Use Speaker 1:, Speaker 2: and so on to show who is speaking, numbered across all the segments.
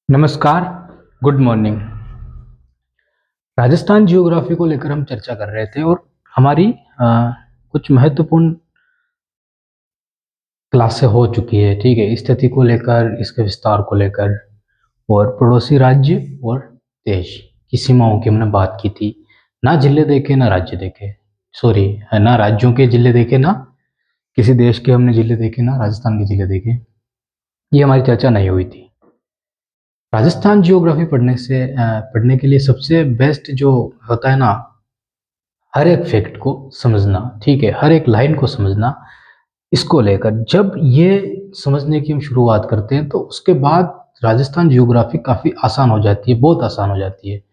Speaker 1: नमस्कार, good morning. Rajasthan geography को लेकर हम चर्चा कर रहे थे और हमारी कुछ महत्वपूर्ण क्लासें हो चुकी है, ठीक है। स्थिति को लेकर, इसके विस्तार को लेकर और पड़ोसी राज्य और देश की सीमाओं की हमने बात की थी। ना जिले देखे ना राज्य देखे, सॉरी, ना राज्यों के जिले देखे ना किसी देश के हमने जिले देखे, ना राजस्थान के जिले देखे। ये हमारी चर्चा नहीं हुई थी। राजस्थान जियोग्राफी पढ़ने के लिए सबसे बेस्ट जो होता है ना, हर एक फैक्ट को समझना, ठीक है, हर एक लाइन को समझना। इसको लेकर जब ये समझने की हम शुरुआत करते हैं तो उसके बाद राजस्थान जियोग्राफी काफ़ी आसान हो जाती है, बहुत आसान हो जाती है।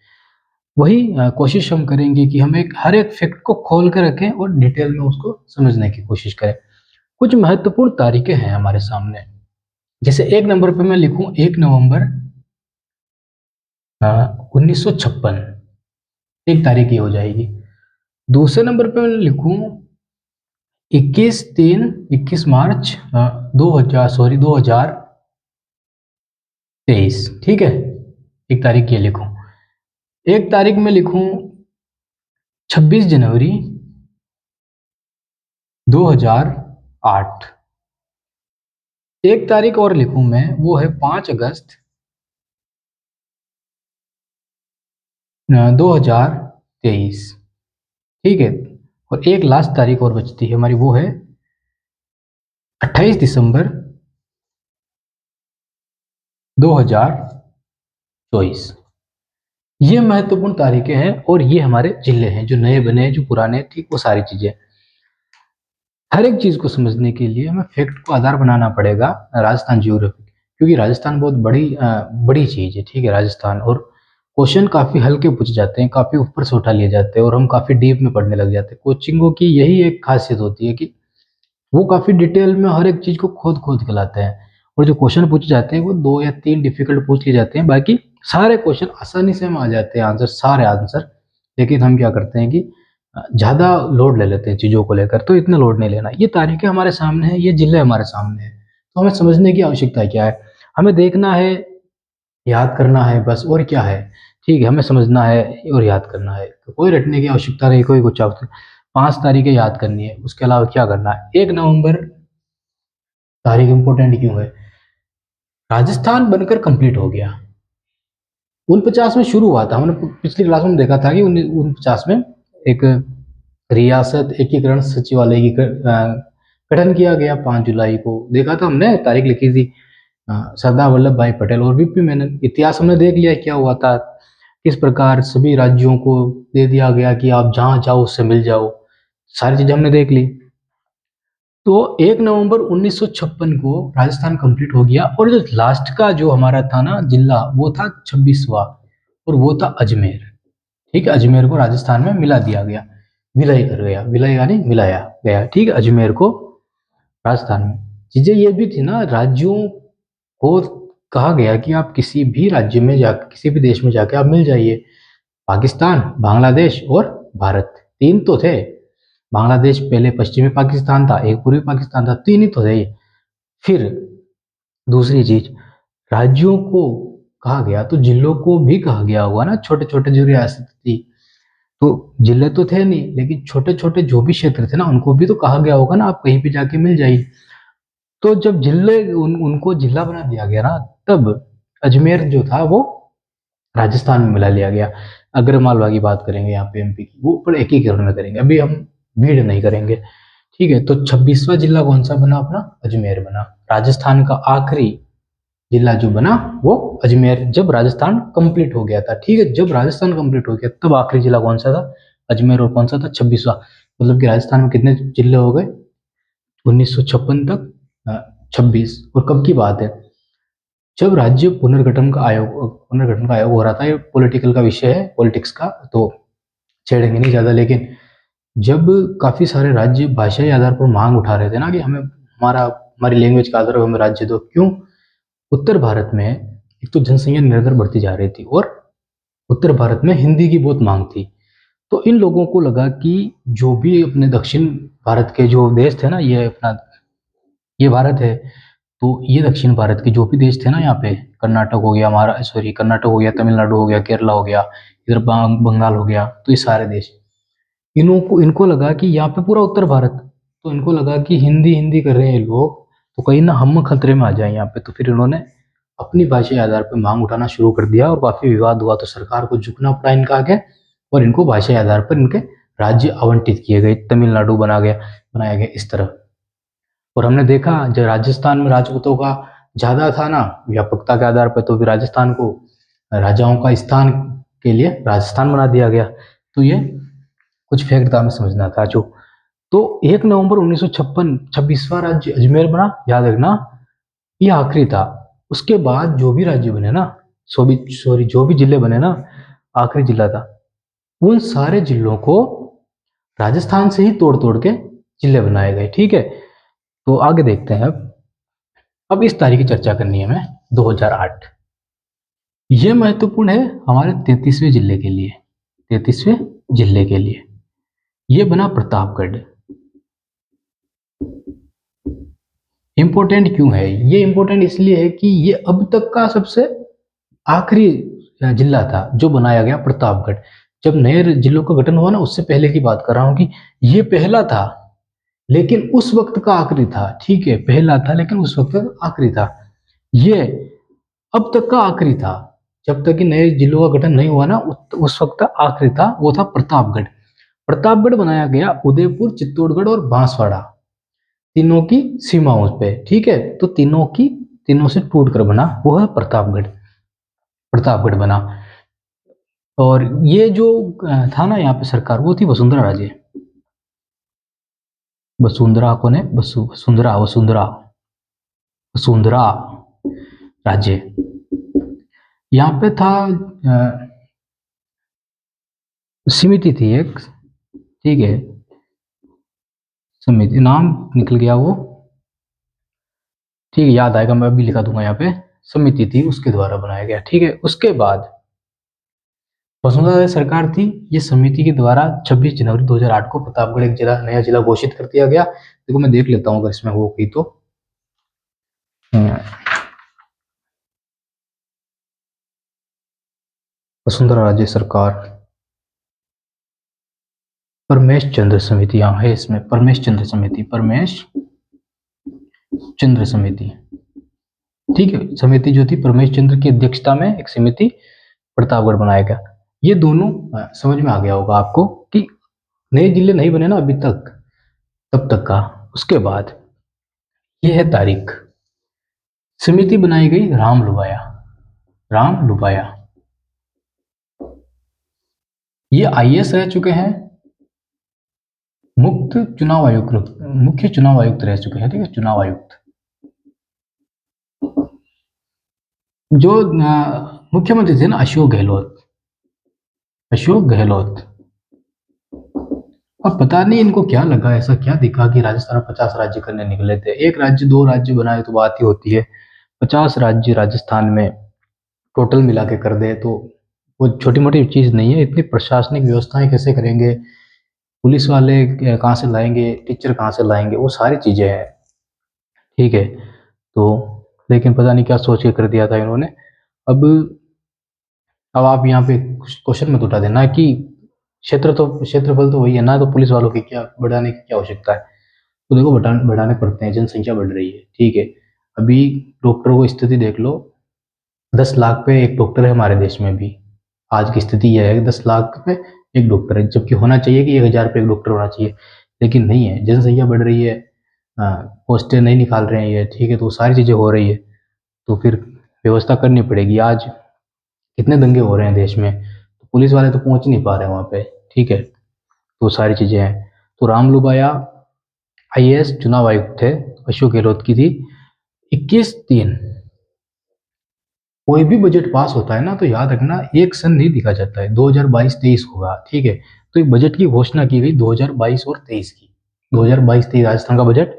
Speaker 1: वही कोशिश हम करेंगे कि हम एक हर एक फैक्ट को खोल कर रखें और डिटेल में उसको समझने की कोशिश करें। कुछ महत्वपूर्ण तारीखें हैं हमारे सामने। जैसे एक नंबर पे मैं लिखूं 1 नवंबर 1956, एक तारीख ये हो जाएगी। दूसरे नंबर पे मैं लिखूं 21 मार्च 2023, ठीक है, एक तारीख ये लिखूं। एक तारीख में लिखूं 26 जनवरी 2008। एक तारीख और लिखूं मैं, वो है 5 अगस्त 2023, ठीक है। और एक लास्ट तारीख और बचती है हमारी, वो है 28 दिसंबर 2024। ये महत्वपूर्ण तारीखें हैं और ये हमारे जिले हैं, जो नए बने हैं, जो पुराने हैं, ठीक, वो सारी चीजें। हर एक चीज को समझने के लिए हमें फैक्ट को आधार बनाना पड़ेगा राजस्थान जियोग्राफी, क्योंकि राजस्थान बहुत बड़ी चीज है, ठीक है, राजस्थान। और क्वेश्चन काफी हल्के पूछे जाते हैं, काफी ऊपर से उठा लिए जाते हैं और हम काफी डीप में पढ़ने लग जाते हैं। कोचिंगों की यही एक खासियत होती है कि वो काफी डिटेल में हर एक चीज को खोद खोद के लाते हैं। और जो क्वेश्चन पूछे जाते हैं वो 2 या 3 डिफिकल्ट पूछ लिए जाते हैं, बाकी सारे क्वेश्चन आसानी से हम आ जाते हैं, आंसर, सारे आंसर। लेकिन हम क्या करते हैं कि ज़्यादा लोड ले लेते हैं चीज़ों को लेकर, तो इतना लोड नहीं लेना। ये तारीखें हमारे सामने हैं, ये जिले हमारे सामने हैं, तो हमें समझने की आवश्यकता क्या है? हमें देखना है, याद करना है, बस, और क्या है? ठीक है, हमें समझना है और याद करना है, तो कोई रटने की आवश्यकता नहीं, कोई कुछ आवश्यकता। 5 तारीखें याद करनी है, उसके अलावा क्या करना है? 1 नवंबर तारीख इंपॉर्टेंट क्यों है? राजस्थान बनकर कंप्लीट हो गया। 49 में शुरू हुआ था, हमने पिछली क्लास में देखा था कि 49 में एक रियासत एकीकरण सचिवालय की गठन किया गया। 5 जुलाई को देखा था हमने, तारीख लिखी थी। सरदार वल्लभ भाई पटेल और वीपी मेनन। इतिहास हमने देख लिया क्या हुआ था, किस प्रकार सभी राज्यों को दे दिया गया कि आप जहां जाओ उससे मिल जाओ, सारी चीजें हमने देख ली। तो 1 नवंबर 1956 को राजस्थान कंप्लीट हो गया। और जो लास्ट का जो हमारा था ना जिला, वो था 26वां, और वो था अजमेर, ठीक है। अजमेर को राजस्थान में मिला दिया गया, विलय कर गया, विलय यानी मिलाया गया, ठीक है, अजमेर को राजस्थान में। चीजें ये भी थी ना, राज्यों को कहा गया कि आप किसी भी राज्य में जा, किसी भी देश में जाके आप मिल जाइए। पाकिस्तान, बांग्लादेश और भारत, 3 तो थे। बांग्लादेश पहले पश्चिमी पाकिस्तान था, एक पूर्वी पाकिस्तान था, 3 ही तो थे। फिर दूसरी चीज, राज्यों को कहा गया तो जिलों को भी कहा गया होगा ना, छोटे छोटे जो रियासत थी। तो जिले तो थे नहीं, लेकिन छोटे छोटे जो भी क्षेत्र थे ना, उनको भी तो कहा गया होगा ना, आप कहीं भी जाके मिल जाइए। तो जब उनको जिला बना दिया गया ना, तब अजमेर जो था वो राजस्थान में मिला लिया गया। अगर मालवा की बात करेंगे यहाँ पे, एमपी की, वो पर एकीकरण में करेंगे, अभी हम भीड़ नहीं करेंगे, ठीक है। तो 26वां जिला कौन सा बना अपना? अजमेर बना। राजस्थान का आखिरी जिला जो बना वो अजमेर, जब राजस्थान कंप्लीट हो गया था, ठीक है। जब राजस्थान कंप्लीट हो गया तब आखिरी जिला कौन सा था? अजमेर। और कौन सा था? 26वां। मतलब कि राजस्थान में कितने जिले हो गए 1956 तक? 26। और कब की बात है? जब राज्य पुनर्गठन का आयोग हो रहा था। ये पॉलिटिकल का विषय है, पॉलिटिक्स का, तो छेड़ेंगे नहीं ज्यादा। लेकिन जब काफी सारे राज्य भाषाई आधार पर मांग उठा रहे थे ना कि हमें हमारी लैंग्वेज का आधार पर हमें राज्य दो, क्यों? उत्तर भारत में एक तो जनसंख्या निरंतर बढ़ती जा रही थी और उत्तर भारत में हिंदी की बहुत मांग थी। तो इन लोगों को लगा कि जो भी अपने दक्षिण भारत के जो देश थे ना, ये अपना, ये भारत है, तो ये दक्षिण भारत के जो भी देश थे ना, यहाँ पे कर्नाटक हो गया, कर्नाटक हो गया, तमिलनाडु हो गया, केरला हो गया, इधर बंगाल हो गया, तो ये सारे देश, इनको लगा कि यहाँ पे पूरा उत्तर भारत, तो इनको लगा कि हिंदी हिंदी कर रहे हैं लोग, तो कहीं ना हम खतरे में आ जाए यहाँ पे। तो फिर इन्होंने अपनी भाषा के आधार पर मांग उठाना शुरू कर दिया और काफी विवाद हुआ, तो सरकार को झुकना पड़ा इनका आगे, और इनको भाषा के आधार पर इनके राज्य आवंटित किए गए, तमिलनाडु बनाया गया इस तरह। और हमने देखा जब राजस्थान में राजपूतों का ज्यादा था ना व्यापकता के आधार पर, तो फिर राजस्थान को राजाओं का स्थान के लिए राजस्थान बना दिया गया। तो ये कुछ फैक्ट हमें समझना था जो। तो 1 नवंबर 1956 26वां राज्य अजमेर बना, याद रखना, ये आखिरी था। उसके बाद जो भी राज्य बने ना, जो भी जिले बने ना, आखिरी जिला था। उन सारे जिलों को राजस्थान से ही तोड़ तोड़ के जिले बनाए गए, ठीक है। तो आगे देखते हैं। अब इस तारीख की चर्चा करनी है हमें, 2008। यह महत्वपूर्ण है हमारे 33वें जिले के लिए, 33वें जिले के लिए ये बना प्रतापगढ़। इंपॉर्टेंट क्यों है ये? इंपॉर्टेंट इसलिए है कि ये अब तक का सबसे आखिरी जिला था जो बनाया गया, प्रतापगढ़। जब नए जिलों का गठन हुआ ना, उससे पहले की बात कर रहा हूं कि ये पहला था, लेकिन उस वक्त का आखिरी था, ठीक है, पहला था लेकिन उस वक्त का आखिरी था। ये अब तक का आखिरी था, जब तक कि नए जिलों का गठन नहीं हुआ ना, उस वक्त का आखिरी था, वो था प्रतापगढ़। प्रतापगढ़ बनाया गया उदयपुर, चित्तौड़गढ़ और बांसवाड़ा, तीनों की सीमाओं पे, ठीक है। तो तीनों से टूट कर बना वो है प्रतापगढ़। प्रतापगढ़ बना। और ये जो था ना यहाँ पे सरकार, वो थी वसुंधरा राजे। वसुंधरा कौन है? वसुंधरा वसुंधरा वसुंधरा राज्य। यहाँ पे था समिति थी एक, ठीक है, समिति, नाम निकल गया वो, ठीक है, याद आएगा, मैं अभी लिखा दूंगा यहाँ पे। समिति थी, उसके द्वारा बनाया गया, ठीक है। उसके बाद वसुंधरा सरकार थी, ये समिति के द्वारा 26 जनवरी 2008 को प्रतापगढ़ एक जिला, नया जिला घोषित कर दिया गया। देखो मैं देख लेता हूँ अगर इसमें हो गई तो। वसुंधरा राज्य सरकार, परमेश चंद्र समिति, यहाँ है इसमें परमेश चंद्र समिति, परमेश चंद्र समिति, ठीक है। समिति जो थी परमेश चंद्र की अध्यक्षता में एक समिति प्रतापगढ़ बनाया गया। ये दोनों समझ में आ गया होगा आपको कि नए जिले नहीं बने ना अभी तक, तब तक का। उसके बाद ये है तारीख, समिति बनाई गई रामलुबाया, रामलुबाया। ये आईएएस रह चुके हैं, मुख्य चुनाव आयुक्त रह चुके हैं, ठीक है, चुनाव आयुक्त। जो मुख्यमंत्री थे ना, अशोक गहलोत, अशोक गहलोत। अब पता नहीं इनको क्या लगा, ऐसा क्या दिखा कि राजस्थान में 50 राज्य करने निकले थे। एक राज्य 2 राज्य बनाए तो बात ही होती है, 50 राज्य राजस्थान में टोटल मिला के कर दे तो वो छोटी मोटी चीज नहीं है। इतनी प्रशासनिक व्यवस्थाएं कैसे करेंगे, पुलिस वाले कहाँ से लाएंगे, टीचर कहाँ से लाएंगे, वो सारी चीजें हैं, ठीक है। तो लेकिन पता नहीं क्या सोच के कर दिया था इन्होंने। अब आप यहाँ पे क्वेश्चन मत उठा देना कि क्षेत्रफल तो वही है ना, तो पुलिस वालों की क्या बढ़ाने की क्या आवश्यकता है। तो देखो बढ़ाने पड़ते हैं, जनसंख्या बढ़ रही है, ठीक है। अभी डॉक्टरों को स्थिति देख लो, 10 लाख पे एक डॉक्टर है हमारे देश में भी। आज की स्थिति यह है कि 10 लाख पे एक डॉक्टर है, जबकि होना चाहिए कि 1,000 पे एक डॉक्टर होना चाहिए, लेकिन नहीं है। जनसंख्या बढ़ रही है, पोस्टें नहीं निकाल रहे हैं ये, ठीक है, तो सारी चीजें हो रही है, तो फिर व्यवस्था करनी पड़ेगी। आज कितने दंगे हो रहे हैं देश में, तो पुलिस वाले तो पहुंच नहीं पा रहे वहां पे, ठीक है। तो सारी चीजें हैं। तो रामलुबाया आईएएस चुनाव आयुक्त थे, अशोक गहलोत की थी। 21/3 कोई भी बजट पास होता है ना, तो याद रखना एक सन नहीं दिखा जाता है, 2022-23 होगा, ठीक है। तो एक बजट की घोषणा की गई 2022 और 23 की, 2022-23 राजस्थान का बजट।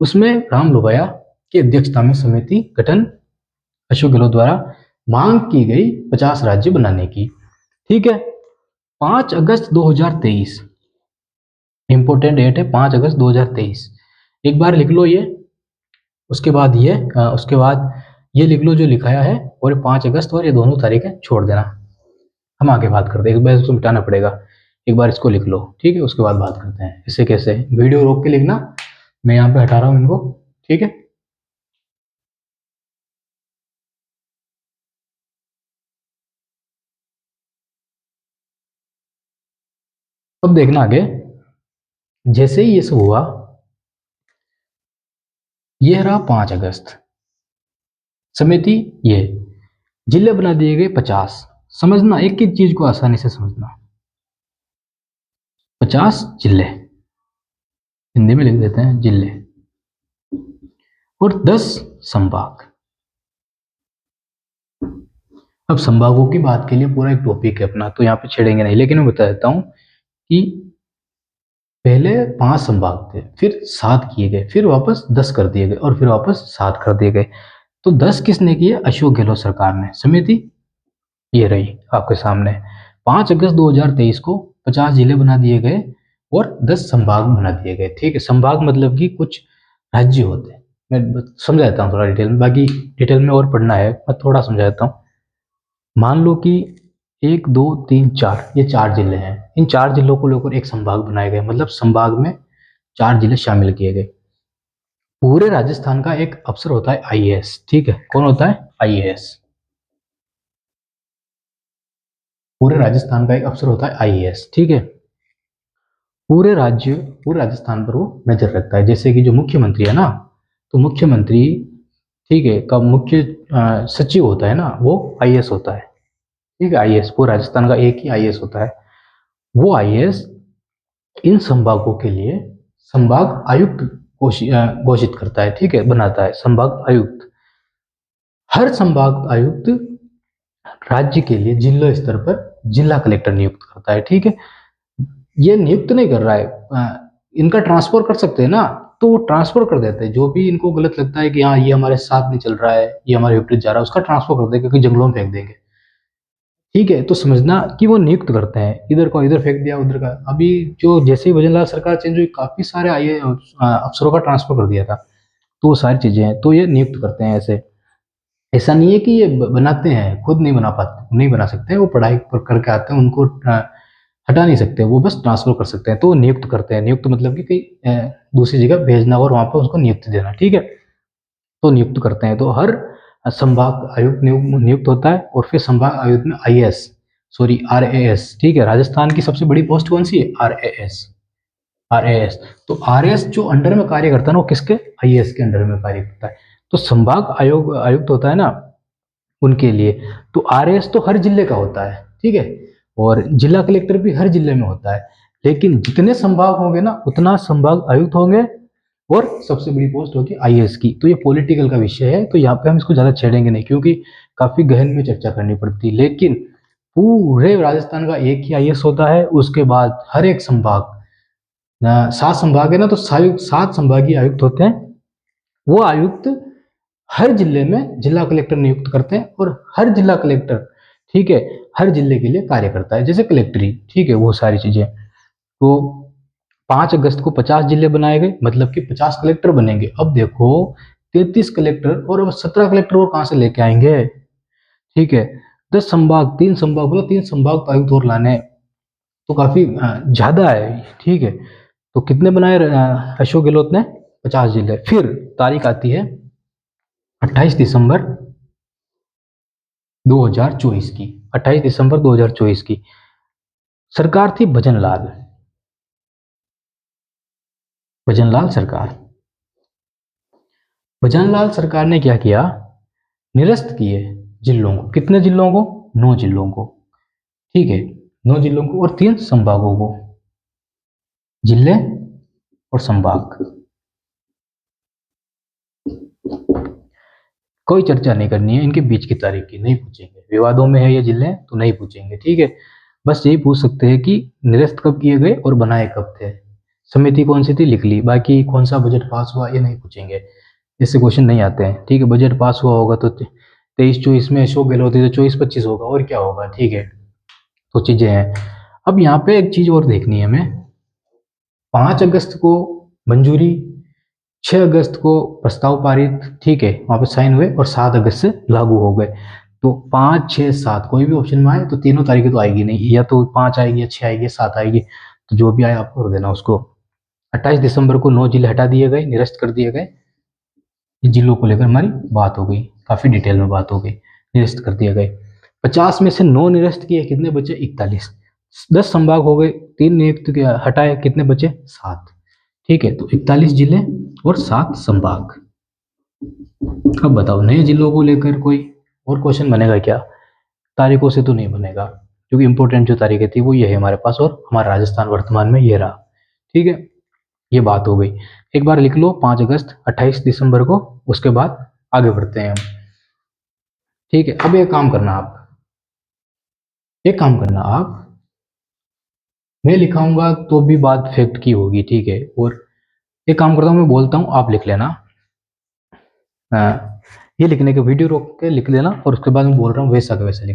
Speaker 1: उसमें राम लोबाया की अध्यक्षता में समिति गठन अशोक गहलोत द्वारा मांग की गई 50 राज्य बनाने की, ठीक है। 5 अगस्त 2023 इंपोर्टेंट डेट है, 5 अगस्त 2023। एक बार लिख लो ये, उसके बाद ये लिख लो जो लिखाया है, और 5 अगस्त और ये दोनों तारीखें छोड़ देना। हम आगे बात करते हैं, एक बार इसको मिटाना पड़ेगा, एक बार इसको लिख लो, ठीक है, उसके बाद बात करते हैं इससे कैसे। वीडियो रोक के लिखना, मैं यहाँ पे हटा रहा हूँ इनको, ठीक है। अब देखना आगे, जैसे ही ये सब हुआ, ये रहा 5 अगस्त, समिति ये जिले बना दिए गए 50। समझना, एक एक चीज को आसानी से समझना। 50 जिले, हिंदी में लिख देते हैं जिले, और 10 संभाग। अब संभागों की बात के लिए पूरा एक टॉपिक है अपना, तो यहाँ पे छेड़ेंगे नहीं, लेकिन मैं बता देता हूँ कि पहले 5 संभाग थे, फिर 7 किए गए, फिर वापस 10 कर दिए गए, और फिर वापस 7 कर दिए गए। तो 10 किसने किए? अशोक गहलोत सरकार ने। समिति ये रही आपके सामने। 5 अगस्त 2023 को 50 जिले बना दिए गए और 10 संभाग बना दिए गए, ठीक है। संभाग मतलब कि कुछ राज्य होते हैं। मैं समझा देता हूँ थोड़ा डिटेल में, बाकी डिटेल में और पढ़ना है, मैं थोड़ा समझा देता हूँ। मान लो कि 1 2 3 4 ये 4 जिले हैं, इन 4 जिलों को लेकर एक संभाग बनाए गए, मतलब संभाग में 4 जिले शामिल किए गए। पूरे राजस्थान का एक अफसर होता है आईएएस, ठीक है। कौन होता है? आईएएस। पूरे राजस्थान का एक अफसर होता है आईएएस, ठीक है। पूरे राजस्थान पर वो नजर रखता है। जैसे कि जो मुख्यमंत्री है ना, तो मुख्यमंत्री, ठीक है, का मुख्य सचिव होता है ना, वो आईएएस होता है, ठीक है। आईएएस पूरे राजस्थान का एक ही आईएएस होता है। वो आईएएस इन संभागों के लिए संभाग आयुक्त घोषित करता है, ठीक है, बनाता है संभाग आयुक्त। हर संभाग आयुक्त राज्य के लिए जिला स्तर पर जिला कलेक्टर नियुक्त करता है, ठीक है। ये नियुक्त नहीं कर रहा है, इनका ट्रांसफर कर सकते हैं ना, तो वो ट्रांसफर कर देते हैं। जो भी इनको गलत लगता है कि हाँ ये हमारे साथ नहीं चल रहा है, ये हमारे विपरीत जा रहा है, उसका ट्रांसफर कर देंगे, क्योंकि जंगलों में फेंक देंगे, ठीक है। तो समझना कि वो नियुक्त करते हैं, इधर को इधर फेंक दिया, उधर का। अभी जो जैसे ही भजनलाल सरकार चेंज हुई, काफी सारे आईए अफसरों का ट्रांसफर कर दिया था, तो वो सारी चीजें हैं, तो ये नियुक्त करते हैं ऐसे। ऐसा नहीं है कि ये बनाते हैं, खुद नहीं बना पाते, नहीं बना सकते, वो पढ़ाई पर करके आते हैं, उनको हटा नहीं सकते, वो बस ट्रांसफर कर सकते हैं। तो वो नियुक्त करते हैं, नियुक्त मतलब कि कहीं दूसरी जगह भेजना और वहां पर उसको नियुक्ति देना, ठीक है। तो नियुक्त करते हैं, तो हर संभाग आयुक्त नियुक्त होता है, और फिर संभाग आयुक्त में आईएएस, सॉरी आरएएस, ठीक है। राजस्थान की सबसे बड़ी पोस्ट कौन सी है? आरएएस। आरएएस, तो आरएएस जो अंडर में कार्य करता है ना, वो किसके? आईएएस के अंडर में कार्य करता है। तो संभाग आयुक्त होता है ना, उनके लिए तो आरएएस तो हर जिले का होता है, ठीक है, और जिला कलेक्टर भी हर जिले में होता है। लेकिन जितने संभाग होंगे ना, उतना संभाग आयुक्त होंगे, और सबसे बड़ी पोस्ट होगी आईएएस की। तो ये पॉलिटिकल का विषय है, तो यहाँ पे हम इसको ज्यादा छेड़ेंगे नहीं, क्योंकि काफी गहन में चर्चा करनी पड़ती है। लेकिन पूरे राजस्थान का एक ही आईएएस होता है। उसके बाद हर एक संभाग, 7 संभाग है ना, तो 7 संभागीय आयुक्त होते हैं। वो आयुक्त हर जिले में जिला कलेक्टर नियुक्त करते हैं, और हर जिला कलेक्टर, ठीक है, हर जिले के लिए कार्य करता है, जैसे कलेक्टरी, ठीक है, वो सारी चीजें। तो 5 अगस्त को 50 जिले बनाए गए, मतलब कि 50 कलेक्टर बनेंगे। अब देखो, 33 कलेक्टर और अब 17 कलेक्टर और कहां से लेके आएंगे, ठीक है। 10 संभाग, 3 संभाग, मतलब 3 संभाग तो आयुक्त और लाने हैं, तो काफी ज्यादा है, ठीक है। तो कितने बनाए अशोक गहलोत ने? 50 जिले। फिर तारीख आती है 28 दिसंबर 2024 की। 28 दिसंबर 2024 की सरकार थी भजनलाल, भजनलाल सरकार। भजनलाल सरकार ने क्या किया? निरस्त किए जिलों को। कितने जिलों को? 9 जिलों को, ठीक है, 9 जिलों को और 3 संभागों को। जिले और संभाग, कोई चर्चा नहीं करनी है इनके बीच की तारीख की, नहीं पूछेंगे। विवादों में है ये जिले तो नहीं पूछेंगे, ठीक है। बस यही पूछ सकते हैं कि निरस्त कब किए गए और बनाए कब थे। समिति कौन सी थी, लिख ली। बाकी कौन सा बजट पास हुआ, ये नहीं पूछेंगे, इससे क्वेश्चन नहीं आते हैं, ठीक है। बजट पास हुआ होगा तो 23-24 में अशोक गहलोत थी, तो 24-25 होगा, और क्या होगा, ठीक है। तो चीजें हैं। अब यहाँ पे एक चीज और देखनी है हमें। 5 अगस्त को मंजूरी, 6 अगस्त को प्रस्ताव पारित, ठीक है, वहां पे साइन हुए और 7 अगस्त से लागू हो गए। तो 5, 6, 7 कोई भी ऑप्शन में आए तो तीनों तारीखें तो आएगी नहीं, या तो 5 आएगी या 6 आएगी या 7 आएगी, तो जो भी आए आपको कर देना उसको। 28 दिसंबर को 9 जिले हटा दिए गए, निरस्त कर दिए गए। इन जिलों को लेकर हमारी बात हो गई, काफी डिटेल में बात हो गई, निरस्त कर दिए गए। 50 में से 9 निरस्त किए, कितने बचे? 41। 10 संभाग हो गए, 3 नियुक्त किया, हटाए, कितने बचे? 7। ठीक है, तो 41 जिले और 7 संभाग। अब बताओ नए जिलों को लेकर कोई और क्वेश्चन बनेगा क्या? तारीखों से तो नहीं बनेगा, क्योंकि इंपॉर्टेंट जो तारीखें थी वो ये है हमारे पास, और हमारा राजस्थान वर्तमान में ये रहा। ठीक है, ये बात हो गई। एक बार लिख लो 5 अगस्त, 28 दिसंबर को, उसके बाद आगे बढ़ते हैं हम। ठीक है, अब एक काम करना आप, मैं लिखाऊंगा तो भी बात फैक्ट की होगी, ठीक है, और एक काम करता हूँ, मैं बोलता हूँ, आप लिख लेना। ये लिखने के वीडियो रोक के लिख लेना, और उसके बाद मैं बोल रहा हूँ वैसा का वैसा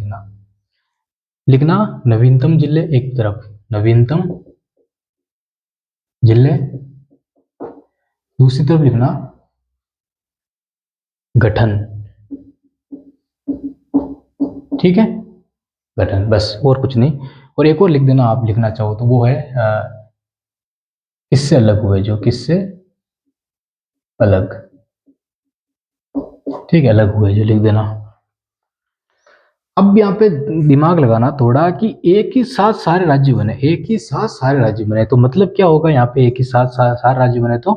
Speaker 1: लिखना। नवीनतम जिले एक तरफ, नवीनतम जिले, दूसरी तरफ लिखना गठन। ठीक है, गठन, बस और कुछ नहीं। और एक और लिख देना आप, लिखना चाहो तो, वो है किससे अलग हुए, जो किससे अलग, ठीक है, अलग हुए जो लिख देना। अब यहाँ पे दिमाग लगाना थोड़ा कि एक ही साथ सारे राज्य बने, एक ही साथ सारे राज्य बने, तो मतलब क्या होगा यहाँ पे? एक ही साथ सारे राज्य बने तो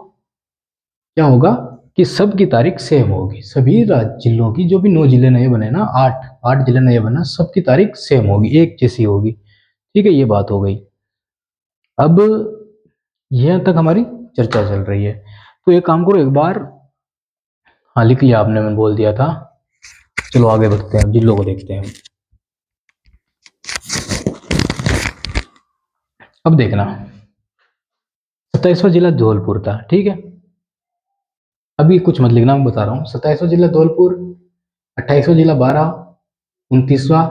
Speaker 1: क्या होगा कि सबकी तारीख सेम होगी, सभी जिलों की, जो भी 9 जिले नए बने ना, 8 जिले नए बना, सबकी तारीख सेम होगी, एक जैसी होगी। ठीक है, ये बात हो गई। अब यहाँ तक हमारी चर्चा चल रही है, तो एक काम करो, एक बार, हाँ लिख लिया आपने, मैं बोल दिया था। चलो आगे बढ़ते हैं, जिलों को देखते हैं। अब देखना, 27वां जिला धौलपुर था, ठीक है। अभी कुछ मत लिखना, मैं बता रहा हूँ। 27वां जिला धौलपुर, 28वां जिला बारां, 29वां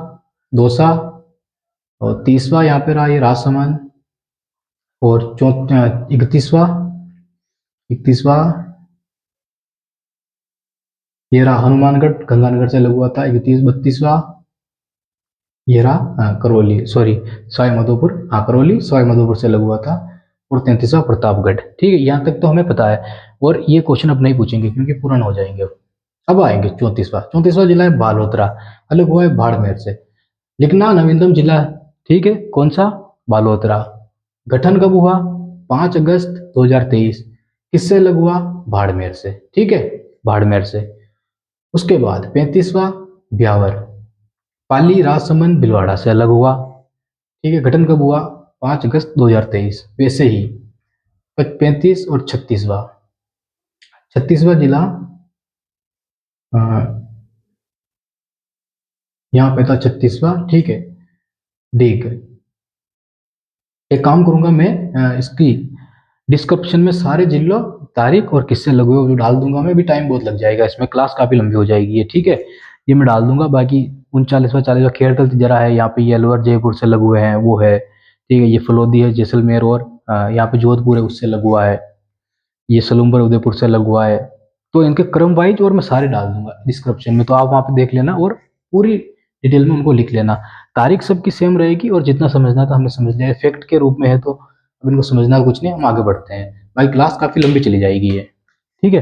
Speaker 1: दौसा, और 30वां यहाँ पे रहा ये राजसमंद, और 31वां ये रहा हनुमानगढ़, गंगानगर से लगा हुआ था। 32वां ये रहा करौली, सॉरी सवाई माधोपुर, हाँ करौली सवाई माधोपुर से लगा हुआ था। और 33वां प्रतापगढ़। ठीक है, यहाँ तक तो हमें पता है, और ये क्वेश्चन अब नहीं पूछेंगे क्योंकि पुराना हो जाएंगे। अब आएंगे 34वां जिला है बालोतरा, अलग हुआ है बाड़मेर से। लिखना नवीनतम जिला, ठीक है, कौन सा? बालोतरा। गठन कब हुआ? 5 अगस्त 2023। किससे अलग हुआ? बाड़मेर से, ठीक है, बाड़मेर से। उसके बाद 35वां ब्यावर, पाली राजसमंद भीलवाड़ा से अलग हुआ। ठीक है, गठन कब हुआ? 5 अगस्त 2023। वैसे ही 35 और 36वां जिला यहाँ पे था 36वां, ठीक है, देख। एक काम करूंगा मैं, इसकी डिस्क्रिप्शन में सारे जिलों, तारीख और किससे लगे हुए जो डाल दूंगा मैं, भी टाइम बहुत लग जाएगा इसमें, क्लास काफी लंबी हो जाएगी ये, ठीक है। ये मैं डाल दूंगा। बाकी 39वां 40वां खेड़कल जरा है, यहाँ पे ये अलवर जयपुर से लगे हुए हैं, वो है, ठीक है। ये फलोदी है जैसलमेर, और यहाँ पे जोधपुर है उससे लगा हुआ है। ये सलूम्बर उदयपुर से लगा हुआ है। तो इनके क्रम वाइज और मैं सारे डाल दूंगा डिस्क्रिप्शन में, तो आप वहाँ पे देख लेना और पूरी डिटेल में उनको लिख लेना। तारीख सबकी सेम रहेगी, और जितना समझना था हमने समझ लिया, इफेक्ट के रूप में है, तो अब इनको समझना कुछ नहीं, हम आगे बढ़ते हैं। भाई क्लास काफी लंबी चली जाएगी ये, ठीक है।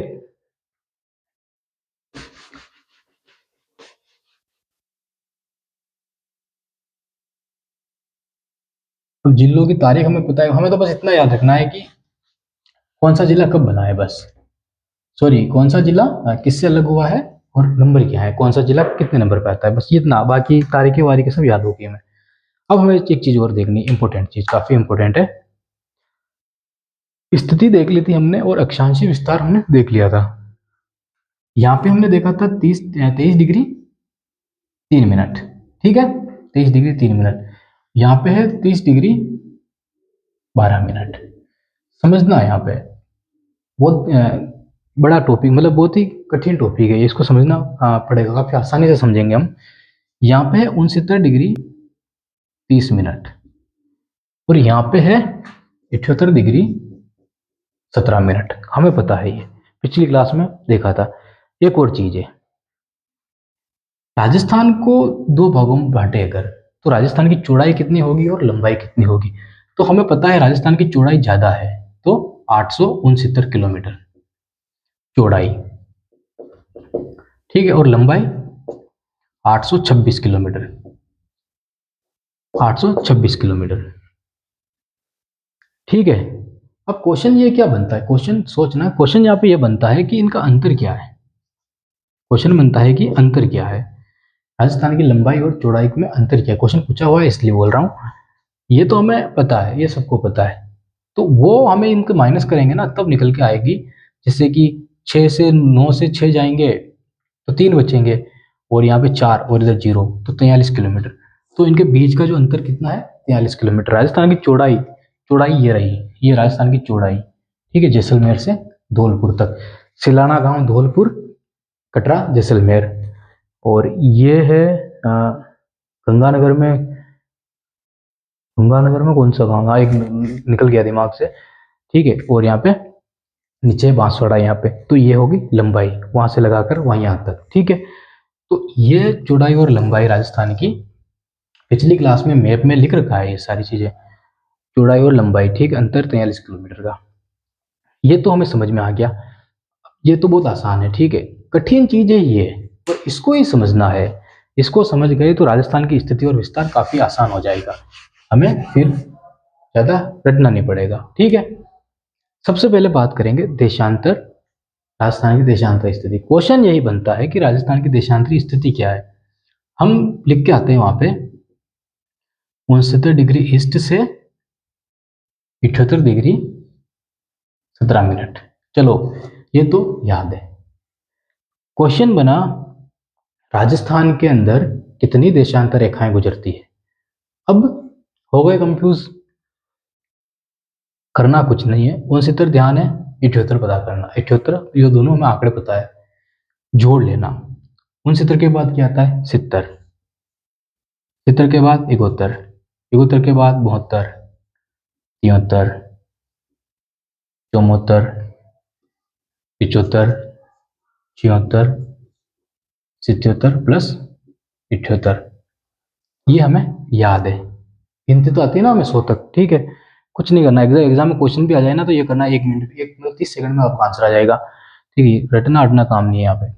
Speaker 1: अब जिलों की तारीख हमें पता है, हमें तो बस इतना याद रखना है कि कौन सा जिला कब बना है, बस। सॉरी, कौन सा जिला किससे अलग हुआ है, और नंबर क्या है, कौन सा जिला कितने नंबर पे आता है, बस इतना। बाकी तारीखें वारीखें सब याद होगी हमें। अब हमें एक चीज और देखनी, इंपॉर्टेंट चीज, काफी इंपॉर्टेंट है। स्थिति देख ली थी हमने, और अक्षांशीय विस्तार हमने देख लिया था। यहाँ पे हमने देखा था 23 डिग्री 3 मिनट, ठीक है, 23 डिग्री 3 मिनट। यहाँ पे है 30 डिग्री 12 मिनट। समझना यहाँ पे बहुत बड़ा टॉपिक, मतलब बहुत ही कठिन टॉपिक है, इसको समझना पड़ेगा, काफी आसानी से समझेंगे हम। यहाँ पे है 69 डिग्री 30 मिनट, और यहाँ पे है 78 डिग्री 17 मिनट, हमें पता है ये। पिछली क्लास में देखा था। एक और चीज है, राजस्थान को दो भागों में बांटे अगर, तो राजस्थान की चौड़ाई कितनी होगी और लंबाई कितनी होगी। तो हमें पता है राजस्थान की चौड़ाई ज्यादा है, तो 869 किलोमीटर चौड़ाई, ठीक है, और लंबाई 826 किलोमीटर, 826 किलोमीटर, ठीक है। अब क्वेश्चन ये क्या बनता है, क्वेश्चन सोचना, क्वेश्चन यहाँ पे ये बनता है कि इनका अंतर क्या है। क्वेश्चन बनता है कि अंतर क्या है, राजस्थान की लंबाई और चौड़ाई में अंतर क्या है। क्वेश्चन पूछा हुआ है इसलिए बोल रहा हूँ। ये तो हमें पता है, ये सबको पता है, तो वो हमें इनको माइनस करेंगे ना तब निकल के आएगी। जैसे कि 6 से 9 से 6 जाएंगे तो 3 बचेंगे, और यहाँ पे 4 और इधर 0, तो 43 किलोमीटर। तो इनके बीच का जो अंतर कितना है, 43 किलोमीटर। राजस्थान की चौड़ाई, चौड़ाई ये रही, ये राजस्थान की चौड़ाई, ठीक है, जैसलमेर से धौलपुर तक, सिलाना गांव धौलपुर, कटरा जैसलमेर। और ये है गंगानगर में, गंगानगर में कौन सा गाँव, हाँ एक निकल गया दिमाग से, ठीक है। और यहाँ पे नीचे बांसवाड़ा यहाँ पे, तो ये होगी लंबाई वहां से लगाकर वहां यहाँ तक, ठीक है। तो ये चौड़ाई और लंबाई राजस्थान की, पिछली क्लास में मैप में लिख रखा है ये सारी चीजें, चौड़ाई और लंबाई, ठीक, अंतर 43 किलोमीटर का। ये तो हमें समझ में आ गया, ये तो बहुत आसान है, ठीक है। कठिन चीज है ये, और इसको ही समझना है। इसको समझ गए तो राजस्थान की स्थिति और विस्तार काफी आसान हो जाएगा, हमें फिर ज्यादा रटना नहीं पड़ेगा, ठीक है। सबसे पहले बात करेंगे देशांतर, राजस्थान की देशांतर स्थिति। क्वेश्चन यही बनता है कि राजस्थान की देशांतरी स्थिति क्या है। हम लिख के आते हैं वहां पे 69 डिग्री ईस्ट से 78 डिग्री 17 मिनट। चलो ये तो याद है। क्वेश्चन बना राजस्थान के अंदर कितनी देशांतर रेखाएं गुजरती है। अब हो गए कंफ्यूज, करना कुछ नहीं है, 69 ध्यान है, 78 पता करना, 78 ये दोनों हमें आंकड़े पता है, जोड़ लेना। 69 के बाद क्या आता है, 70, 70 के बाद 71, 71 के बाद 72, 73, 74, 75, 76, 77 प्लस 78, ये हमें याद है। गिनती तो आती है ना हमें 100 तक, ठीक है। कुछ नहीं करना, एग्जाम में क्वेश्चन भी आ जाए ना तो ये करना, 1 मिनट 30 सेकंड में आपका आंसर आ जाएगा, ठीक है। रटना अटना काम नहीं है यहाँ पे।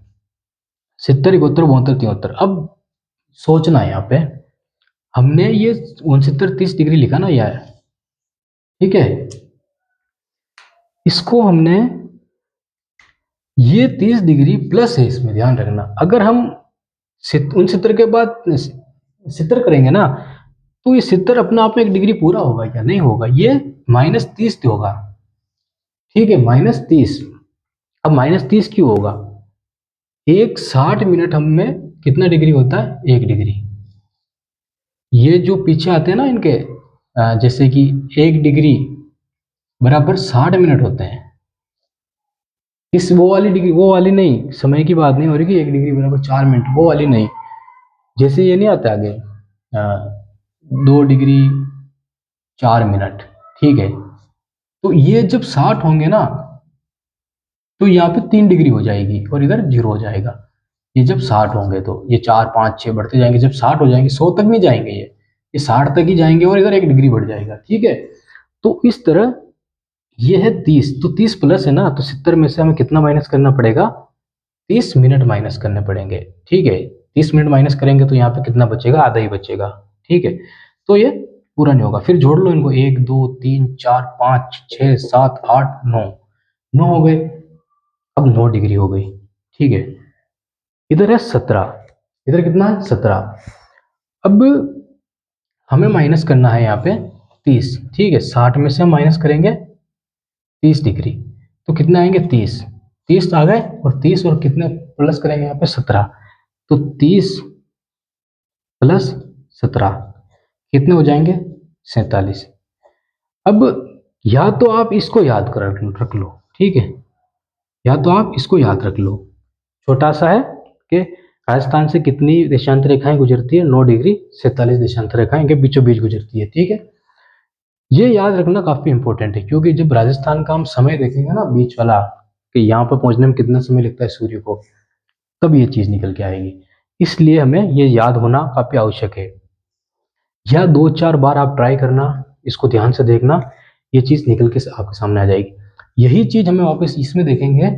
Speaker 1: 70, 71, 72, 73। अब सोचना है यहाँ पे, हमने ये 69 30 डिग्री लिखा ना यार, ठीक है, इसको हमने, ये 30 डिग्री प्लस है, इसमें ध्यान रखना। अगर हम 69 के बाद 70 करेंगे ना, तो ये 70 अपने आप में 1 डिग्री पूरा होगा क्या, नहीं होगा, ये -30 होगा, ठीक है, -30। अब -30 क्यों होगा, एक 60 मिनट हम में कितना डिग्री होता है, 1 डिग्री। ये जो पीछे आते हैं ना इनके, जैसे कि 1 डिग्री बराबर 60 मिनट होते हैं, इस वो वाली डिग्री, वो वाली नहीं, समय की बात नहीं हो रही कि 1 डिग्री बराबर 4 मिनट, वो वाली नहीं। जैसे ये नहीं आता आगे 2 डिग्री 4 मिनट, ठीक है। तो ये जब 60 होंगे ना, तो यहाँ पे 3 डिग्री हो जाएगी और इधर 0 हो जाएगा। ये जब 60 होंगे तो ये 4 5 6 बढ़ते जाएंगे, जब 60 हो जाएंगे 100 तक नहीं जाएंगे, ये 60 तक ही जाएंगे और इधर 1 डिग्री बढ़ जाएगा, ठीक है। तो इस तरह ये है 30, तो 30 प्लस है ना, तो 70 में से हमें कितना माइनस करना पड़ेगा, 30 मिनट माइनस करने पड़ेंगे, ठीक है। 30 मिनट माइनस करेंगे तो यहाँ पे कितना बचेगा, आधा ही बचेगा, ठीक है। तो ये पूरा नहीं होगा, फिर जोड़ लो इनको, 1 2 3 4 5 6 7 8 9, 9 हो गए। अब 9 डिग्री हो गई, ठीक है। इधर है 17, इधर कितना है 17। अब हमें माइनस करना है यहाँ पे 30, ठीक है। 60 में से हम माइनस करेंगे 30 डिग्री, तो कितने आएंगे, 30, 30 आ गए, और 30 और कितने प्लस करेंगे यहाँ पे 17, तो 30 प्लस 17 कितने हो जाएंगे, 47। अब या तो आप इसको याद कर रख लो, ठीक है, या तो आप इसको याद रख लो, छोटा सा है कि राजस्थान से कितनी देशांतर रेखाएं गुजरती है, 9 डिग्री 47 देशांतर रेखाएं इनके बीचों बीच गुजरती है, ठीक है। ये याद रखना काफी इंपॉर्टेंट है, क्योंकि जब राजस्थान का हम समय देखेंगे ना बीच वाला, कि यहाँ पर पहुंचने में कितना समय लगता है सूर्य को, तब ये चीज निकल के आएगी। इसलिए हमें ये याद होना काफी आवश्यक है। या 2-4 बार आप ट्राई करना, इसको ध्यान से देखना, ये चीज निकल के आपके सामने आ जाएगी। यही चीज हमें वापस इसमें देखेंगे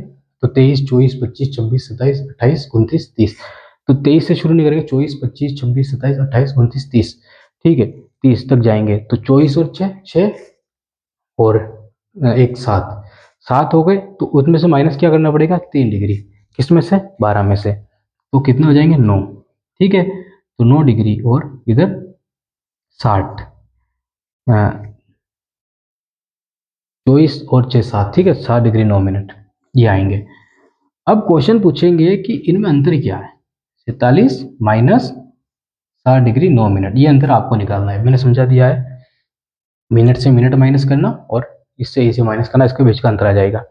Speaker 1: तो 23, 24, 25, 26, 27, 28, 29, 30। तो 23 से शुरू नहीं करेंगे, 24, 25, 26, 27, 28, 29, 30। ठीक है, 30 तक जाएंगे तो 24 और 6 और एक 7, 7 हो गए। तो उसमें से माइनस क्या करना पड़ेगा, 3 डिग्री, किसमें से, 12 में से। तो कितने हो जाएंगे, 9। ठीक है, तो 9 डिग्री और इधर 60, 24 और 6, 7। ठीक है, 7 डिग्री 9 मिनट ये आएंगे। अब क्वेश्चन पूछेंगे कि इनमें अंतर क्या है, 47 माइनस 7 डिग्री 9 मिनट, ये अंतर आपको निकालना है। मैंने समझा दिया है, मिनट से मिनट माइनस करना और इससे इसे माइनस करना, इसके बीच का अंतर आ जाएगा।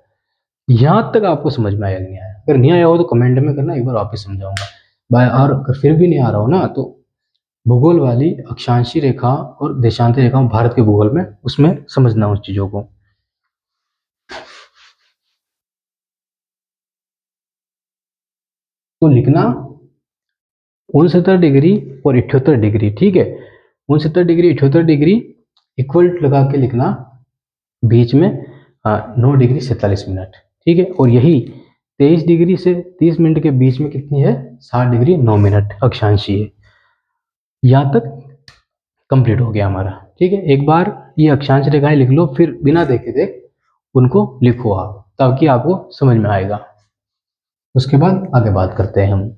Speaker 1: यहाँ तक आपको समझ में आया नहीं आया, अगर नहीं आया हो तो कमेंट में करना, एक बार वापस समझाऊंगा। और अगर फिर भी नहीं आ रहा हो ना, तो भूगोल वाली अक्षांशीय रेखा और देशांतर रेखा भारत के भूगोल में, उसमें समझना उस चीजों को। तो लिखना 69 डिग्री और 78 डिग्री। ठीक है, 69 डिग्री 78 डिग्री इक्वल लगा के लिखना, बीच में 9 डिग्री 47 मिनट। ठीक है, और यही 23 डिग्री से 30 मिनट के बीच में कितनी है, 7 डिग्री 9 मिनट अक्षांशीय। यहाँ तक कंप्लीट हो गया हमारा। ठीक है, एक बार ये अक्षांश रेखाएं लिख लो, फिर बिना देखे देख उनको लिखो आप, ताकि आपको समझ में आएगा। उसके बाद आगे बात करते हैं हम।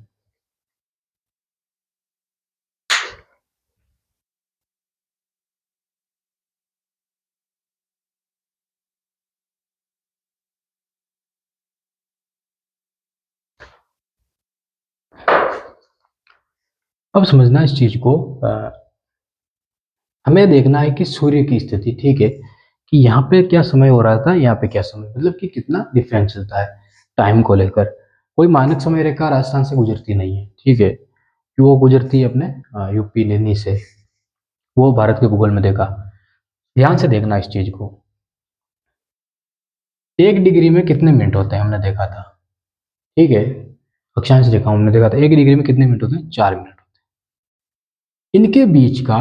Speaker 1: अब समझना इस चीज को, हमें देखना है कि सूर्य की स्थिति, ठीक है, कि यहाँ पे क्या समय हो रहा था, यहाँ पे क्या समय, मतलब कि कितना डिफरेंस चलता है टाइम को लेकर। कोई मानक समय रेखा राजस्थान से गुजरती नहीं है। ठीक है, वो गुजरती है अपने यूपी नैनी से। वो भारत के भूगोल में देखा, ध्यान से देखना इस चीज को। 1 डिग्री में कितने मिनट होते हैं हमने देखा था। ठीक है, अक्षांश रेखा हमने देखा था, 1 डिग्री में कितने मिनट होते हैं, 4 मिनट होते हैं। इनके बीच का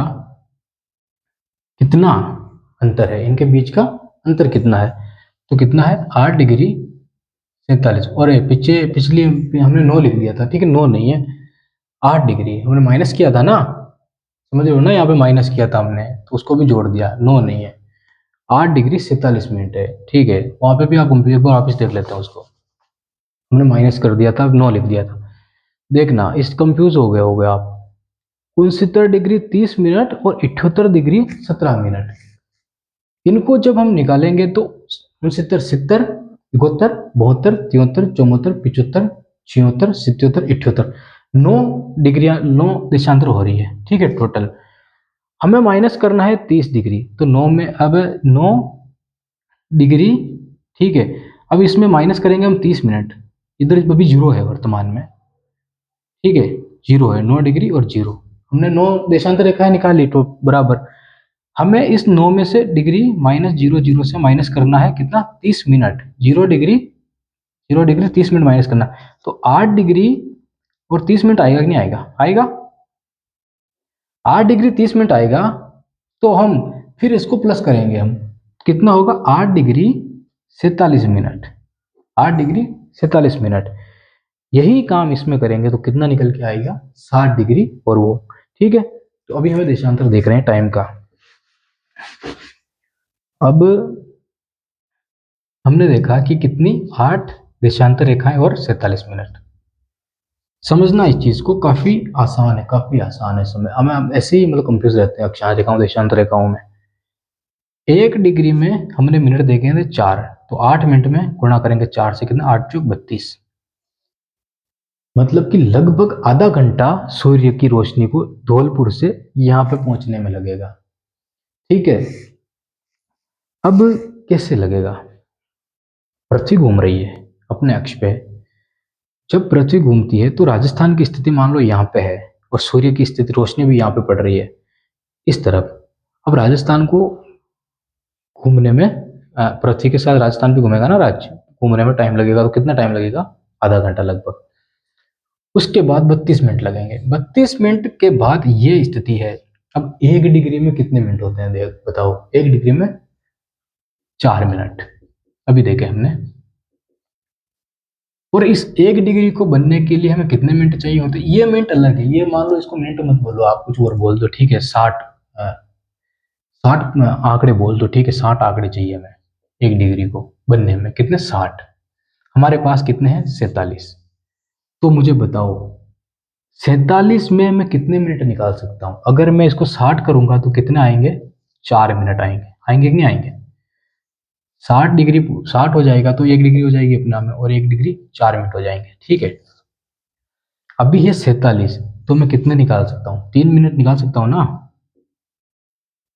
Speaker 1: कितना अंतर है, इनके बीच का अंतर कितना है, तो कितना है, 8 डिग्री 47। और पिछली हमने 9 लिख दिया था। ठीक है, 9 नहीं है, 8 डिग्री हमने माइनस किया था ना, समझ रहे हो ना, यहाँ पे माइनस किया था हमने, तो उसको भी जोड़ दिया, 9 नहीं है, 8 डिग्री 47 मिनट है। ठीक है, वहां पे भी आप एक बार वापस देख लेते हैं उसको, हमने माइनस कर दिया था, 9 लिख दिया था। देखना, इस कंफ्यूज हो गए होगे आप। 69 डिग्री 30 मिनट और 78 डिग्री 17 मिनट, इनको जब हम निकालेंगे तो 69, 70, 71, 72, 73, 74, 75, 76, 77, 78, 9 डिग्रियां, 9 देशांतर हो रही है। ठीक है, टोटल हमें माइनस करना है 30 डिग्री, तो 9 में अब 9 डिग्री। ठीक है, अब इसमें माइनस करेंगे हम 30 मिनट, इधर अभी जीरो है वर्तमान में। ठीक है, जीरो है, 9 डिग्री और जीरो, हमने 9 देशांतर रेखाएं निकाली, तो बराबर हमें इस 9 में से डिग्री माइनस जीरो, जीरो से माइनस करना है कितना, 30 मिनट। 0 डिग्री 30 मिनट माइनस करना, तो 8 डिग्री और 30 मिनट आएगा कि नहीं आएगा, आएगा, 8 डिग्री 30 मिनट आएगा। तो हम फिर इसको प्लस करेंगे हम, कितना होगा, 8 डिग्री 47 मिनट, 8 डिग्री 47 मिनट। यही काम इसमें करेंगे तो कितना निकल के आएगा, 60 डिग्री और वो। ठीक है, तो अभी हमें देशांतर देख रहे हैं टाइम का। अब हमने देखा कि कितनी, 8 देशांतर रेखाएं और 47 मिनट। समझना इस चीज को काफी आसान है, काफी आसान है समय, हम ऐसे ही मतलब कंफ्यूज रहते हैं अक्षांश रेखाओं देशांतर रेखाओं में। 1 डिग्री में हमने मिनट देखे थे 4, तो 8 मिनट में गुणा करेंगे 4 से, कितना, 8 चौक 32, मतलब कि लगभग आधा घंटा सूर्य की रोशनी को धौलपुर से यहाँ पे पहुंचने में लगेगा। ठीक है, अब कैसे लगेगा, पृथ्वी घूम रही है अपने अक्ष पे। जब पृथ्वी घूमती है तो राजस्थान की स्थिति मान लो यहाँ पे है, और सूर्य की स्थिति, रोशनी भी यहाँ पे पड़ रही है इस तरफ। अब राजस्थान को घूमने में, पृथ्वी के साथ राजस्थान भी घूमेगा ना राज्य, घूमने में टाइम लगेगा, तो कितना टाइम लगेगा, आधा घंटा लगभग। उसके बाद 32 मिनट लगेंगे। 32 मिनट के बाद ये स्थिति है। अब 1 डिग्री में कितने मिनट होते हैं, देख बताओ, 1 डिग्री में 4 मिनट अभी देखे हमने। और इस 1 डिग्री को बनने के लिए हमें कितने मिनट चाहिए होते हैं, ये मिनट अलग है, ये मान लो इसको मिनट मत बोलो, आप कुछ और बोल दो, ठीक है, 60 आंकड़े बोल दो, ठीक है, 60 आंकड़े चाहिए हमें 1 डिग्री को बनने में, कितने, 60। हमारे पास कितने हैं, 47। तो मुझे बताओ 47 में मैं कितने मिनट निकाल सकता हूँ, अगर मैं इसको 60 करूंगा तो कितने आएंगे, 4 मिनट आएंगे, आएंगे कि नहीं आएंगे। 60 डिग्री 60 हो जाएगा तो 1 डिग्री हो जाएगी अपना में, और 1 डिग्री 4 मिनट हो जाएंगे, ठीक है। अभी ये 47, तो मैं कितने निकाल सकता हूँ, 3 मिनट निकाल सकता हूँ ना।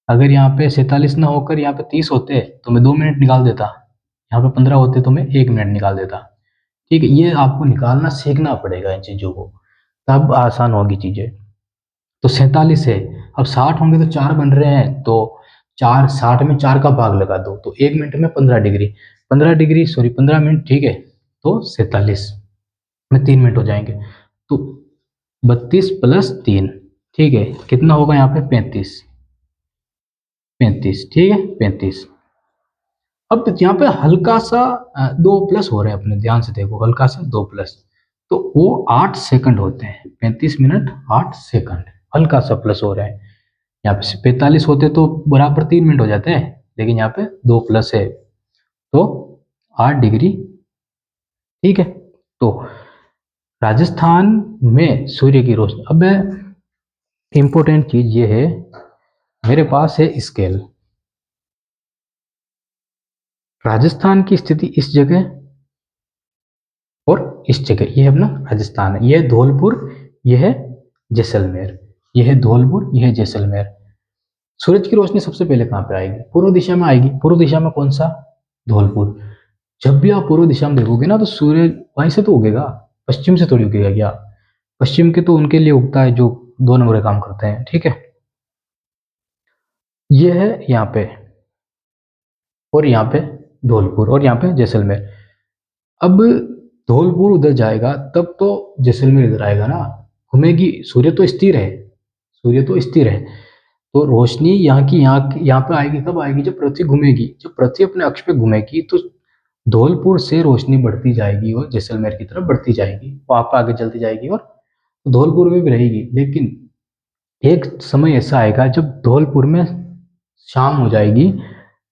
Speaker 1: अगर यहाँ पे 47 ना होकर यहाँ पे 30 होते तो मैं 2 मिनट निकाल देता, यहाँ पे 15 होते तो मैं 1 मिनट निकाल देता, ठीक है। ये आपको निकालना सीखना पड़ेगा इन चीज़ों को, तब आसान होगी चीज़ें। तो 47 है, अब 60 होंगे तो 4 बन रहे हैं, तो 4, 60 में 4 का भाग लगा दो, तो 1 मिनट में 15 डिग्री, 15 डिग्री सॉरी 15 मिनट, ठीक है। तो 47 में 3 मिनट हो जाएंगे, तो 32 + 3, ठीक है, कितना होगा यहाँ पे, 35, 35, ठीक है, 35। अब यहाँ पे हल्का सा 2 प्लस हो रहे हैं अपने, ध्यान से देखो, हल्का सा 2 प्लस, तो वो 8 सेकंड होते हैं, 35 मिनट 8 सेकंड, हल्का सा प्लस हो रहा है। यहाँ पे 45 होते तो बराबर 3 मिनट हो जाते हैं, लेकिन यहाँ पे 2 प्लस है, तो 8 डिग्री, ठीक है। तो राजस्थान में सूर्य की रोशनी, अब इंपॉर्टेंट चीज ये है, मेरे पास है स्केल, राजस्थान की स्थिति इस जगह और इस जगह, ये है अपना राजस्थान है, ये है धौलपुर, ये है जैसलमेर, ये है धौलपुर, ये है जैसलमेर। सूरज की रोशनी सबसे पहले कहाँ पे आएगी, पूर्व दिशा में आएगी, पूर्व दिशा में कौन सा, धौलपुर। जब भी आप पूर्व दिशा में देखोगे ना, तो सूर्य वहीं से तो उगेगा, पश्चिम से थोड़ी उगेगा क्या, पश्चिम के तो उनके लिए उगता है जो 2 नंबर काम करते हैं, ठीक है। ये है यहाँ पे, और यहाँ पे धौलपुर, और यहाँ पे जैसलमेर। अब धौलपुर उधर जाएगा तब तो जैसलमेर इधर आएगा ना, घूमेगी, सूर्य तो स्थिर है, सूर्य तो स्थिर है, तो रोशनी यहाँ की यहाँ पे आएगी, कब आएगी, जब पृथ्वी घूमेगी, जब पृथ्वी अपने अक्ष पे घूमेगी, तो धौलपुर से रोशनी बढ़ती जाएगी और जैसलमेर की तरफ बढ़ती जाएगी, वहां पर आगे चलती जाएगी, और धौलपुर में भी रहेगी। लेकिन एक समय ऐसा आएगा जब धौलपुर में शाम हो जाएगी,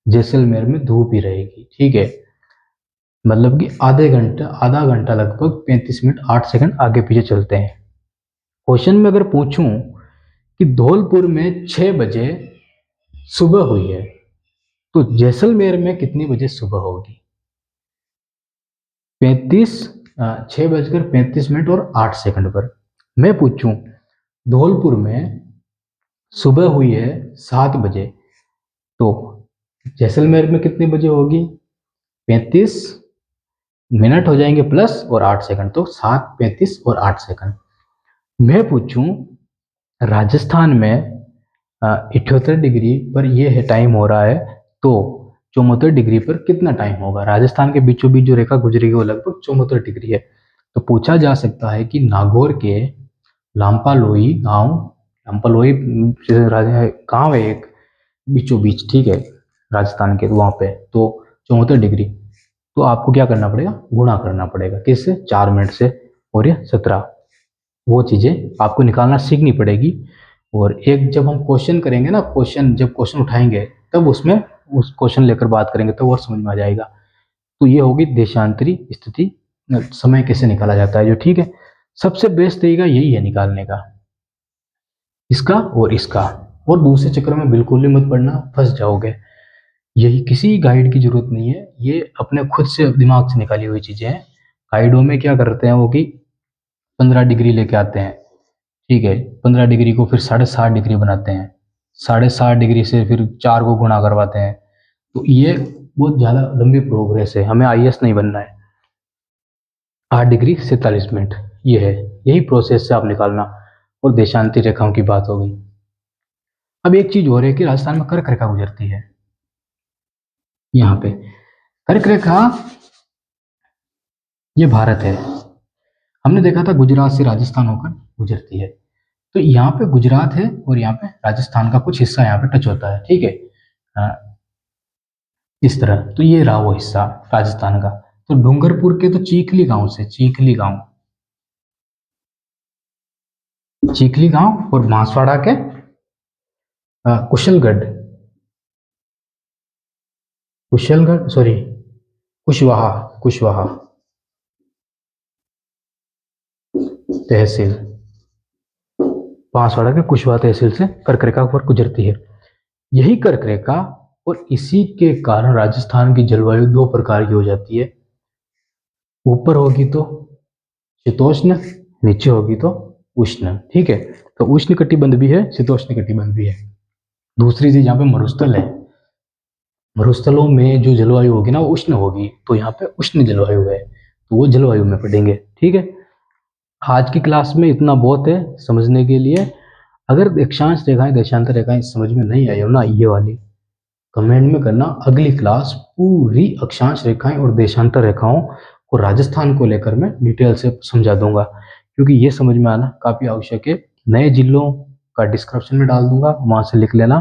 Speaker 1: जैसलमेर में धूप ही रहेगी, ठीक है। मतलब कि आधा घंटा लगभग 35 मिनट 8 सेकंड आगे पीछे चलते हैं। क्वेश्चन में अगर पूछूं कि धौलपुर में 6 बजे सुबह हुई है, तो जैसलमेर में कितनी बजे सुबह होगी, 6 बजकर 35 मिनट और 8 सेकंड पर। मैं पूछूं धौलपुर में सुबह हुई है 7 बजे, तो जैसलमेर में कितने बजे होगी, 35 मिनट हो जाएंगे प्लस और 8 सेकंड, तो 7, 35 और 8 सेकंड। मैं पूछूं राजस्थान में 78 डिग्री पर ये है टाइम हो रहा है, तो 74 डिग्री पर कितना टाइम होगा, राजस्थान के बीचों बीच जो रेखा गुजरेगी वो लगभग 74 डिग्री है। तो पूछा जा सकता है कि नागौर के लांपालोई गांव, लांपालोई गांव है एक बीचों बीच, ठीक है, राजस्थान के वहां पे, तो 74 डिग्री, तो आपको क्या करना पड़ेगा, गुणा करना पड़ेगा, किससे, 4 मिनट से, और ये 17, वो चीजें आपको निकालना सीखनी पड़ेगी। और एक जब हम क्वेश्चन करेंगे ना, जब क्वेश्चन उठाएंगे तब उसमें उस क्वेश्चन लेकर बात करेंगे, तब और समझ में आ जाएगा। तो ये होगी देशांतरी स्थिति, समय कैसे निकाला जाता है जो, ठीक है। सबसे बेस्ट तरीका यही है निकालने का, इसका और इसका, और दूसरे चक्कर में बिल्कुल भी मत पड़ना, फंस जाओगे। यही, किसी गाइड की जरूरत नहीं है, ये अपने खुद से दिमाग से निकाली हुई चीजें हैं। गाइडों में क्या करते हैं वो कि 15 डिग्री लेके आते हैं, ठीक है, 15 डिग्री को फिर 7.5 डिग्री बनाते हैं, 7.5 डिग्री से फिर 4 को गुणा करवाते हैं। तो ये बहुत ज़्यादा लंबी प्रोग्रेस है, हमें आईएएस नहीं बनना है। 8 डिग्री 47 मिनट, ये है, यही प्रोसेस से आप निकालना। और देशांती रेखाओं की बात हो गई। अब एक चीज हो रही है कि राजस्थान में कर्क रेखा गुजरती है, यहाँ पे कर्क रेखा ये भारत है। हमने देखा था गुजरात से राजस्थान होकर गुजरती है, तो यहाँ पे गुजरात है और यहाँ पे राजस्थान का कुछ हिस्सा यहाँ पे टच होता है, ठीक है। इस तरह, तो ये रहा वो हिस्सा राजस्थान का। तो डूंगरपुर के तो चीखली गांव से, चीखली गांव, चीखली गांव, और बांसवाड़ा के कुशलगढ़, कुशलगढ़ सॉरी, कुशवाहा, कुशवाहा तहसील, बांसवाड़ा के कुशवाहा तहसील से कर्क रेखा पर गुजरती है। यही कर्क रेखा, और इसी के कारण राजस्थान की जलवायु दो प्रकार की हो जाती है। ऊपर होगी तो शीतोष्ण, नीचे होगी तो उष्ण, ठीक है। तो उष्ण कटिबंध भी है, शीतोष्ण कटिबंध भी है। दूसरी चीज यहाँ पे मरुस्थल है, मरुस्थलों में जो जलवायु होगी ना वो उष्ण होगी, तो यहाँ पे उष्ण जलवायु है, तो वो जलवायु में पढ़ेंगे, ठीक है। आज की क्लास में इतना बहुत है समझने के लिए। अगर अक्षांश रेखाएं देशांतर रेखाएं समझ में नहीं आई हो ना, ये वाली, कमेंट में करना। अगली क्लास पूरी अक्षांश रेखाएं और देशांतर रेखाओं को राजस्थान को लेकर मैं डिटेल से समझा दूंगा, क्योंकि ये समझ में आना काफी आवश्यक है। नए जिलों का डिस्क्रिप्शन में डाल दूंगा, वहां से लिख लेना।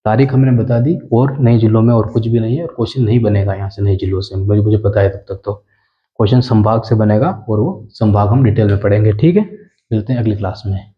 Speaker 1: तारीख हमने बता दी, और नए जिलों में और कुछ भी नहीं है, और क्वेश्चन नहीं बनेगा यहाँ से नए जिलों से, मुझे पता है तब तक। तो क्वेश्चन संभाग से बनेगा, और वो संभाग हम डिटेल में पढ़ेंगे, ठीक है। मिलते हैं अगली क्लास में।